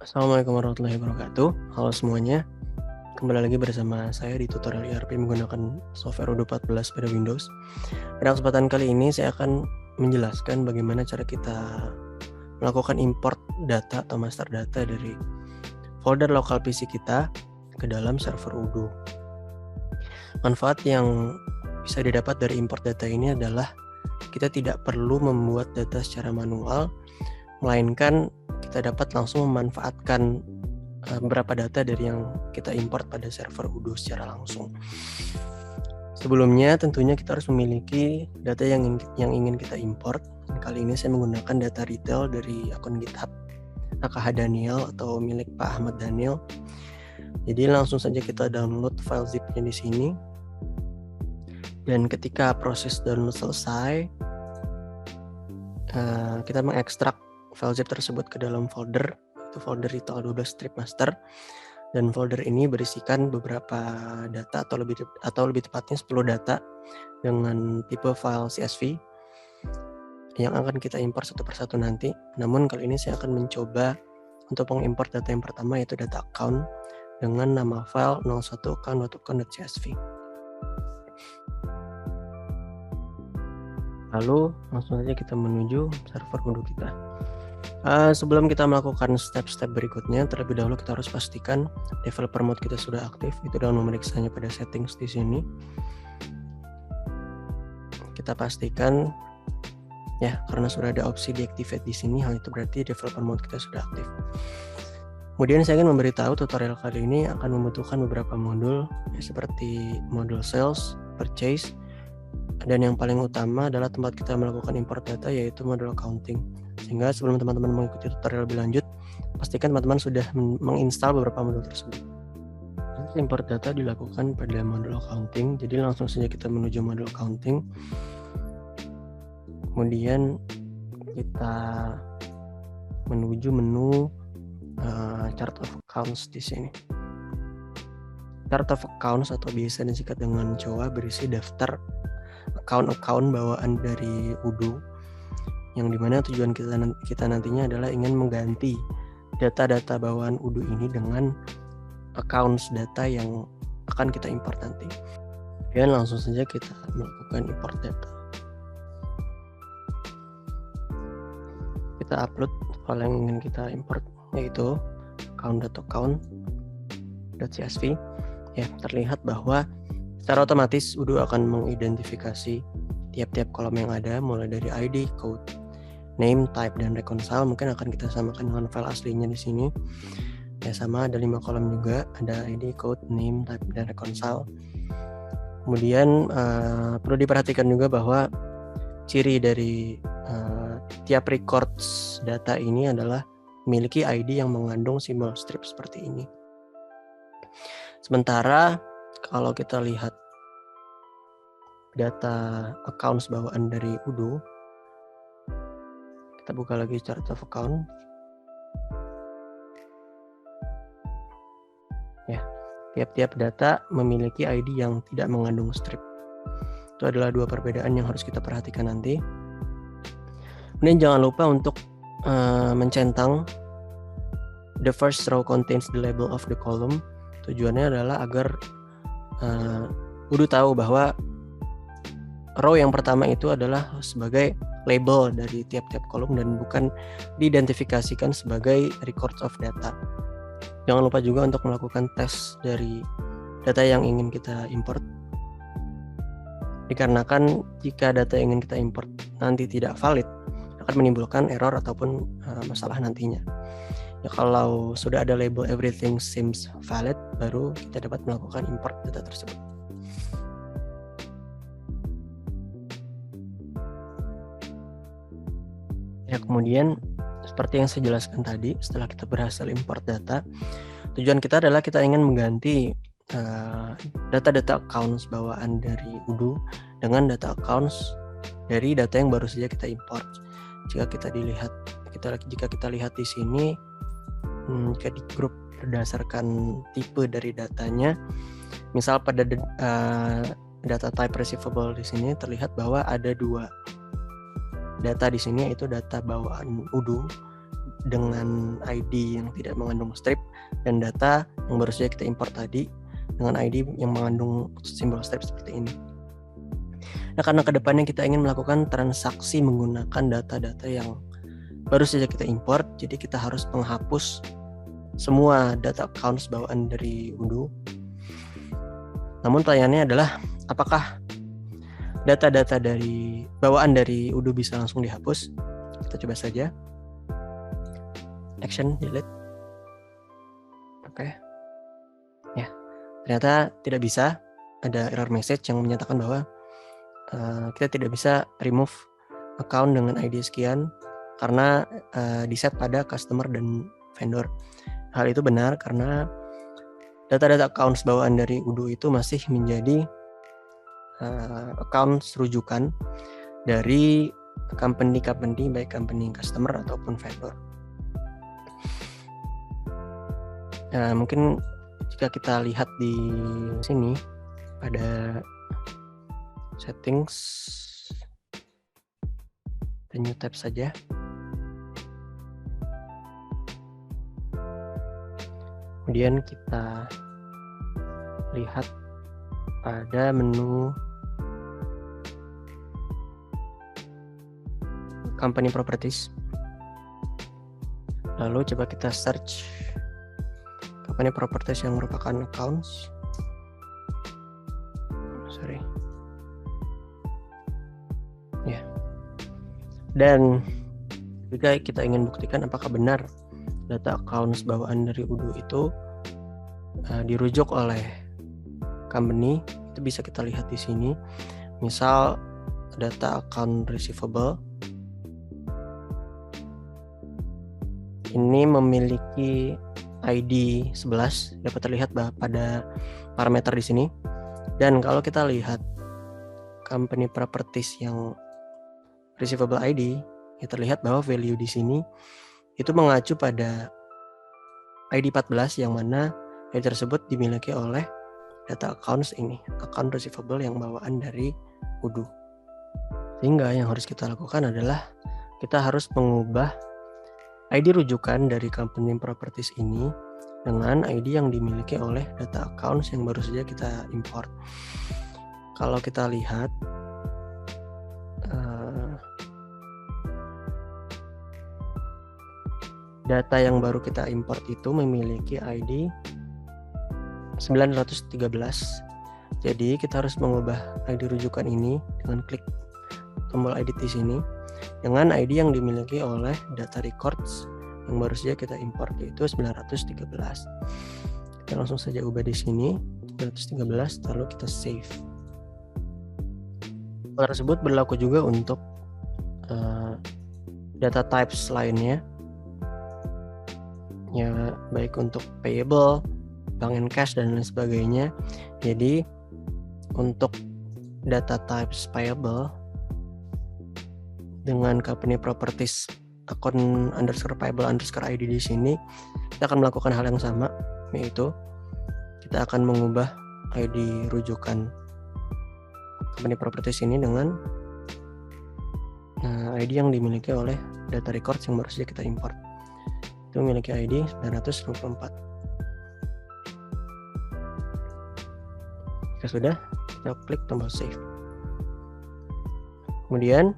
Assalamualaikum warahmatullahi wabarakatuh. Halo semuanya, kembali lagi bersama saya di tutorial ERP menggunakan software Odoo 14 pada Windows. Pada kesempatan kali ini saya akan menjelaskan bagaimana cara kita melakukan import data atau master data dari folder lokal PC kita ke dalam server Odoo. Manfaat yang bisa didapat dari import data ini adalah kita tidak perlu membuat data secara manual, melainkan kita dapat langsung memanfaatkan beberapa data dari yang kita import pada server Odoo secara langsung. Sebelumnya tentunya kita harus memiliki data yang ingin kita import. Kali ini saya menggunakan data retail dari akun GitHub AKH Daniel atau milik Pak Ahmad Daniel. Jadi langsung saja kita download file zip-nya di sini. Dan ketika proses download selesai, kita mengekstrak file zip tersebut ke dalam folder, itu folder retail 12 strip master, dan folder ini berisikan beberapa data atau lebih tepatnya 10 data dengan tipe file CSV yang akan kita import satu persatu nanti. Namun kali ini saya akan mencoba untuk mengimport data yang pertama, yaitu data account dengan nama file 01account.account.csv. Lalu langsung saja kita menuju server Odoo kita. Sebelum kita melakukan step-step berikutnya, terlebih dahulu kita harus pastikan developer mode kita sudah aktif. Itu dengan memeriksanya pada settings di sini. Kita pastikan ya, karena sudah ada opsi deactivate di sini, hal itu berarti developer mode kita sudah aktif. Kemudian saya ingin memberitahu tutorial kali ini akan membutuhkan beberapa modul, ya, seperti modul sales, purchase, dan yang paling utama adalah tempat kita melakukan import data, yaitu modul accounting. Sehingga sebelum teman-teman mengikuti tutorial lebih lanjut, pastikan teman-teman sudah menginstal beberapa modul tersebut. Import data dilakukan pada modul accounting, jadi langsung saja kita menuju modul accounting. Kemudian kita menuju menu chart of accounts di sini. Chart of accounts atau biasa disingkat dengan COA berisi daftar account bawaan dari Odoo, yang dimana tujuan kita nantinya adalah ingin mengganti data-data bawaan Odoo ini dengan accounts data yang akan kita import nanti. Dan langsung saja kita melakukan import data. Kita upload file yang ingin kita import, yaitu account.account.csv. Ya, terlihat bahwa secara otomatis Odoo akan mengidentifikasi tiap-tiap kolom yang ada, mulai dari ID, code, name, type, dan reconcile. Mungkin akan kita samakan dengan file aslinya di sini. Ya, sama ada 5 kolom juga, ada ID, code, name, type, dan reconcile. Kemudian perlu diperhatikan juga bahwa ciri dari tiap records data ini adalah memiliki ID yang mengandung simbol strip seperti ini. Sementara kalau kita lihat data accounts bawaan dari Odoo, kita buka lagi chart of account. Ya, tiap-tiap data memiliki ID yang tidak mengandung strip. Itu adalah dua perbedaan yang harus kita perhatikan nanti. Kemudian jangan lupa untuk mencentang the first row contains the label of the column. Tujuannya adalah agar Odoo tahu bahwa row yang pertama itu adalah sebagai label dari tiap-tiap kolom dan bukan diidentifikasikan sebagai records of data. Jangan lupa juga untuk melakukan tes dari data yang ingin kita import. Dikarenakan jika data yang ingin kita import nanti tidak valid, akan menimbulkan error ataupun masalah nantinya. Ya, kalau sudah ada label everything seems valid, baru kita dapat melakukan import data tersebut. Ya, kemudian seperti yang saya jelaskan tadi, setelah kita berhasil import data, tujuan kita adalah kita ingin mengganti data-data accounts bawaan dari Odoo dengan data accounts dari data yang baru saja kita import. Jika kita lihat di sini, jika di grup berdasarkan tipe dari datanya, misal pada data type receivable di sini terlihat bahwa ada dua data di sini, yaitu data bawaan Odoo dengan ID yang tidak mengandung strip, dan data yang baru saja kita import tadi dengan ID yang mengandung simbol strip seperti ini. Nah, karena kedepannya kita ingin melakukan transaksi menggunakan data-data yang baru saja kita import, jadi kita harus menghapus semua data accounts bawaan dari Odoo. Namun pertanyaannya adalah, apakah data-data dari bawaan dari Odoo bisa langsung dihapus? Kita coba saja. Action, delete. Oke. Ya, ternyata tidak bisa. Ada error message yang menyatakan bahwa kita tidak bisa remove account dengan ID sekian karena di-set pada customer dan vendor. Hal itu benar karena data-data accounts bawaan dari Odoo itu masih menjadi accounts rujukan dari company, baik company customer ataupun vendor. Mungkin jika kita lihat di sini pada settings, the new tab saja. Kemudian kita lihat pada menu company properties. Lalu coba kita search company properties yang merupakan accounts. Dan jika kita ingin buktikan apakah benar data accounts bawaan dari Odoo itu dirujuk oleh company, itu bisa kita lihat di sini. Misal data account receivable ini memiliki ID 11, dapat terlihat pada parameter di sini. Dan kalau kita lihat company properties yang receivable ID, ya terlihat bahwa value di sini itu mengacu pada ID 14 yang mana ID tersebut dimiliki oleh data accounts ini, account receivable yang bawaan dari Odoo. Sehingga yang harus kita lakukan adalah kita harus mengubah ID rujukan dari company properties ini dengan ID yang dimiliki oleh data accounts yang baru saja kita import. Kalau kita lihat data yang baru kita import itu memiliki ID 913. Jadi kita harus mengubah ID rujukan ini dengan klik tombol edit di sini dengan ID yang dimiliki oleh data records yang baru saja kita import, yaitu 913. Kita langsung saja ubah di sini 913, lalu kita save. Hal tersebut berlaku juga untuk data types lainnya, ya baik untuk payable, bank and cash dan lain sebagainya. Jadi untuk data types payable dengan company properties account underscore payable underscore ID di sini, kita akan melakukan hal yang sama, yaitu kita akan mengubah ID rujukan company properties ini dengan ID yang dimiliki oleh data records yang baru saja kita import. Itu memiliki ID 924. Jika sudah, kita klik tombol save. Kemudian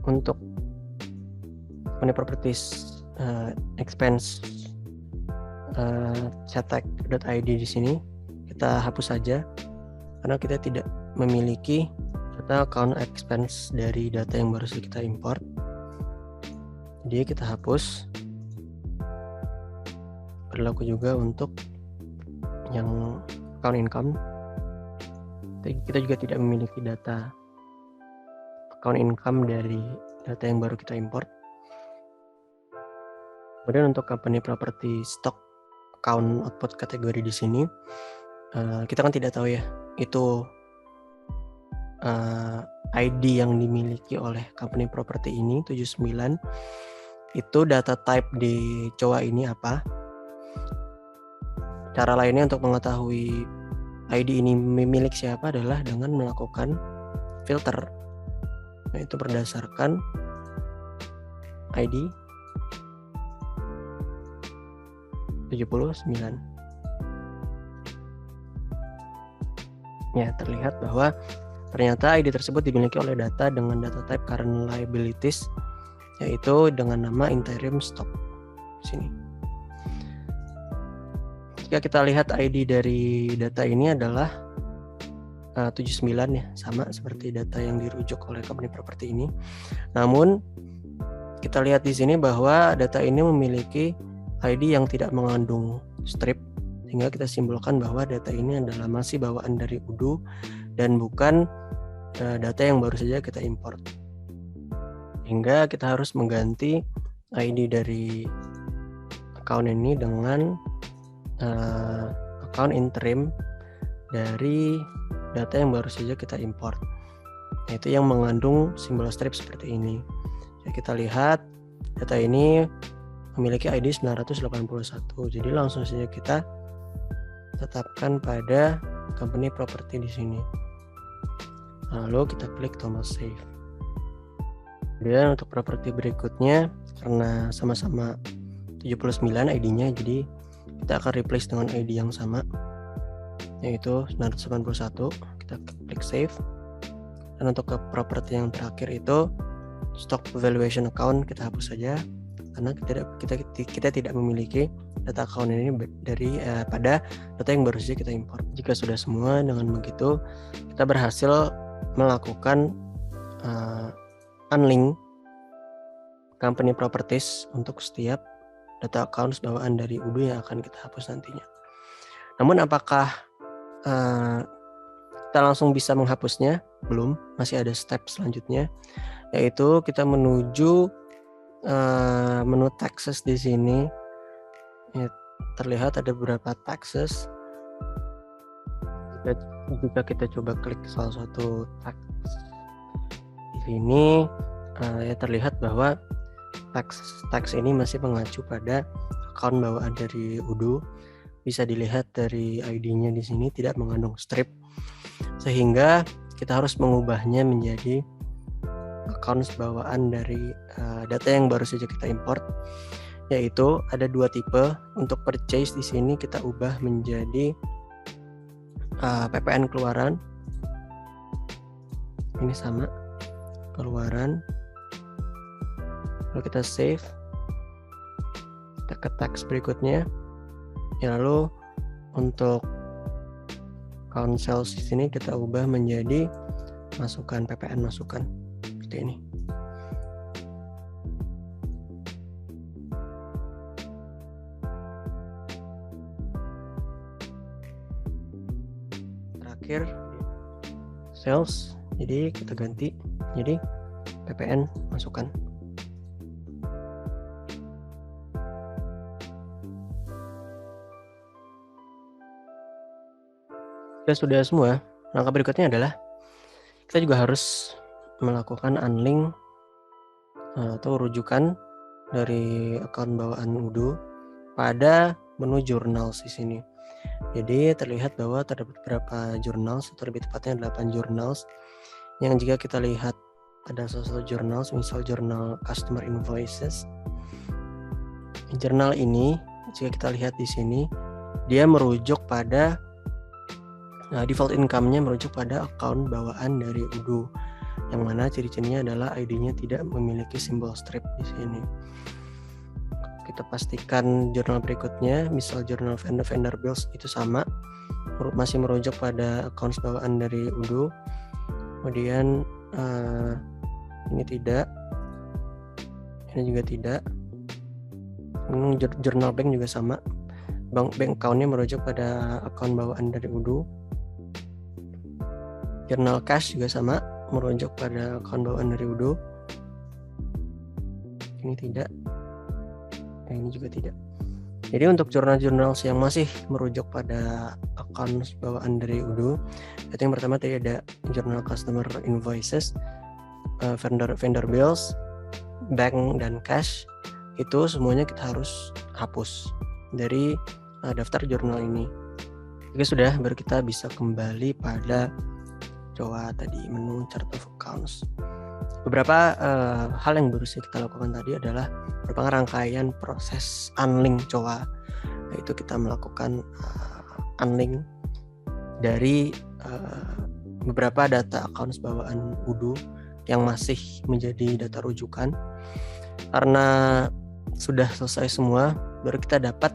untuk company properties expense cetek.id di sini kita hapus saja karena kita tidak memiliki data account expense dari data yang baru saja kita import. Jadi kita hapus. Berlaku juga untuk yang account income. Kita juga tidak memiliki data account income dari data yang baru kita import. Kemudian untuk company property stock account output kategori di sini, kita kan tidak tahu ya itu ID yang dimiliki oleh company property ini 79 itu data type di COA ini apa. Cara lainnya untuk mengetahui ID ini milik siapa adalah dengan melakukan filter, yaitu berdasarkan ID 79. Ya, terlihat bahwa ternyata ID tersebut dimiliki oleh data dengan data type current liabilities, yaitu dengan nama interim stock sini. Jika kita lihat ID dari data ini adalah 79 ya, sama seperti data yang dirujuk oleh company property ini. Namun kita lihat di sini bahwa data ini memiliki ID yang tidak mengandung strip, sehingga kita simpulkan bahwa data ini adalah masih bawaan dari UDU dan bukan data yang baru saja kita import. Hingga kita harus mengganti ID dari account ini dengan account interim dari data yang baru saja kita import, yaitu yang mengandung simbol strip seperti ini. Ya, kita lihat data ini memiliki ID 981. Jadi langsung saja kita tetapkan pada company property di sini. Lalu kita klik tombol save. Kemudian untuk properti berikutnya, karena sama-sama 79 ID-nya, jadi kita akan replace dengan ID yang sama, yaitu 981. Kita klik save. Dan untuk ke properti yang terakhir itu stock valuation account, kita hapus saja karena kita tidak memiliki data account ini dari pada data yang baru saja kita import. Jika sudah semua, dengan begitu kita berhasil melakukan unlink company properties untuk setiap data accounts bawaan dari UDU yang akan kita hapus nantinya. Namun apakah kita langsung bisa menghapusnya? Belum, masih ada step selanjutnya, yaitu kita menuju menu taxes di sini. Ya, terlihat ada beberapa taxes. Jika kita coba klik salah satu tax di sini, ya terlihat bahwa tax ini masih mengacu pada account bawaan dari UDU. Bisa dilihat dari ID-nya di sini tidak mengandung strip, sehingga kita harus mengubahnya menjadi accounts bawaan dari data yang baru saja kita import, yaitu ada dua tipe. Untuk purchase di sini kita ubah menjadi PPN keluaran. Ini sama keluaran. Lalu kita save. Kita ke tax berikutnya. Ya, lalu untuk account sales di sini kita ubah menjadi masukan PPN masukan seperti ini. Terakhir sales, jadi kita ganti jadi PPN masukan. Jika sudah semua, langkah berikutnya adalah kita juga harus melakukan unlink atau rujukan dari akun bawaan UDU pada menu journals di sini. Jadi terlihat bahwa terdapat beberapa journals, atau lebih tepatnya 8 journals, yang jika kita lihat pada salah satu journals, misal jurnal customer invoices. Jurnal ini jika kita lihat di sini, dia merujuk pada default income-nya merujuk pada account bawaan dari UDU, yang mana ciri-cirinya adalah ID-nya tidak memiliki simbol strip di sini. Kita pastikan jurnal berikutnya, misal jurnal vendor bills, itu sama, masih merujuk pada accounts bawaan dari UDU. Kemudian ini tidak, ini juga tidak. Jurnal bank juga sama, bank account-nya merujuk pada account bawaan dari UDU. Jurnal cash juga sama, merujuk pada account bawaan dari UDU. Ini tidak, ini juga tidak. Jadi untuk jurnal-jurnal yang masih merujuk pada account bawaan dari UDU, itu yang pertama tadi ada jurnal customer invoices, vendor bills, bank dan cash. Itu semuanya kita harus hapus dari daftar jurnal ini. Jika sudah, baru kita bisa kembali pada tadi menu chart of accounts. Beberapa hal yang baru saja kita lakukan tadi adalah merupakan rangkaian proses unlink Coa, yaitu kita melakukan unlink dari beberapa data accounts bawaan Udo yang masih menjadi data rujukan. Karena sudah selesai semua, baru kita dapat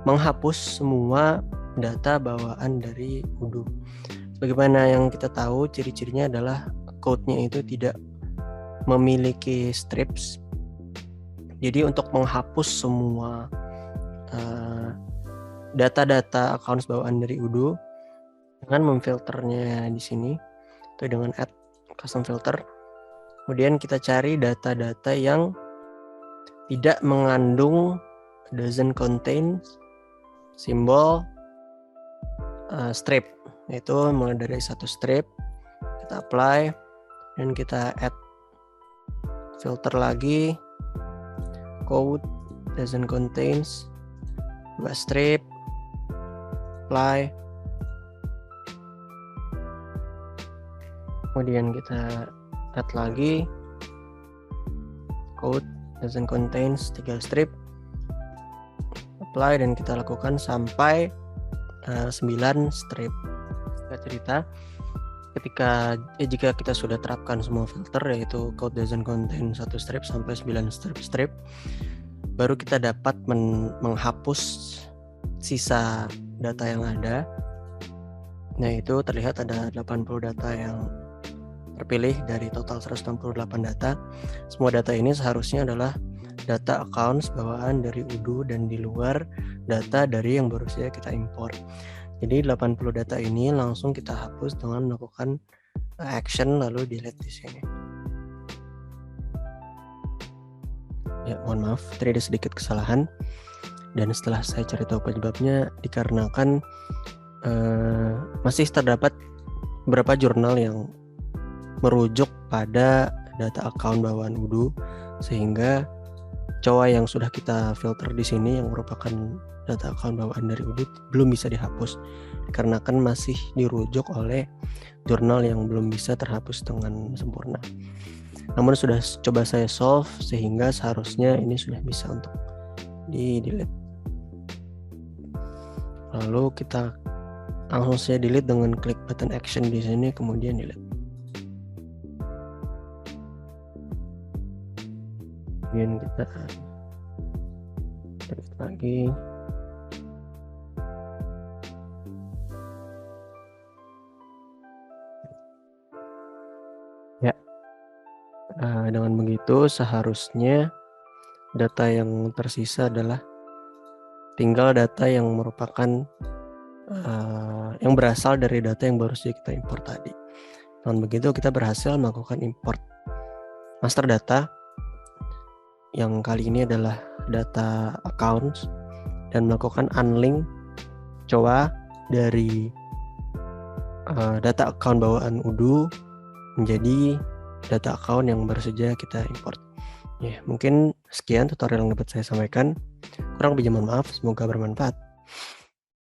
menghapus semua data bawaan dari Udo. Bagaimana yang kita tahu, ciri-cirinya adalah code-nya itu tidak memiliki strips. Jadi untuk menghapus semua data-data accounts bawaan dari Udo dengan memfilternya di sini, itu dengan add custom filter. Kemudian kita cari data-data yang tidak mengandung doesn't contain simbol strip, yaitu mulai dari satu strip, kita apply dan kita add filter lagi, code doesn't contains 2 strip, apply, kemudian kita add lagi code doesn't contains 3 strip, apply, dan kita lakukan sampai 9 strip. Kita cerita jika kita sudah terapkan semua filter, yaitu code doesn't contain 1 strip sampai 9 strip, baru kita dapat menghapus sisa data yang ada. Nah, itu terlihat ada 80 data yang terpilih dari total 168 data. Semua data ini seharusnya adalah data accounts bawaan dari Udo dan di luar data dari yang baru saja kita import. Jadi 80 data ini langsung kita hapus dengan melakukan action lalu delete di sini. Ya, mohon maaf, terjadi sedikit kesalahan. Dan setelah saya cari tahu penyebabnya, dikarenakan masih terdapat beberapa jurnal yang merujuk pada data account bawaan Udo, sehingga Coa yang sudah kita filter di sini yang merupakan data account bawaan dari Udo belum bisa dihapus dikarenakan masih dirujuk oleh jurnal yang belum bisa terhapus dengan sempurna. Namun sudah coba saya solve sehingga seharusnya ini sudah bisa untuk di-delete. Lalu kita langsung saya delete dengan klik button action di sini, kemudian delete. Kemudian kita delete lagi. Ya, dengan begitu seharusnya data yang tersisa adalah tinggal data yang merupakan yang berasal dari data yang baru saja kita import tadi. Dengan begitu kita berhasil melakukan import master data yang kali ini adalah data accounts dan melakukan unlink Coa dari data account bawaan Udo menjadi data account yang baru saja kita import. Ya, mungkin sekian tutorial yang dapat saya sampaikan. Kurang lebih mohon maaf, semoga bermanfaat.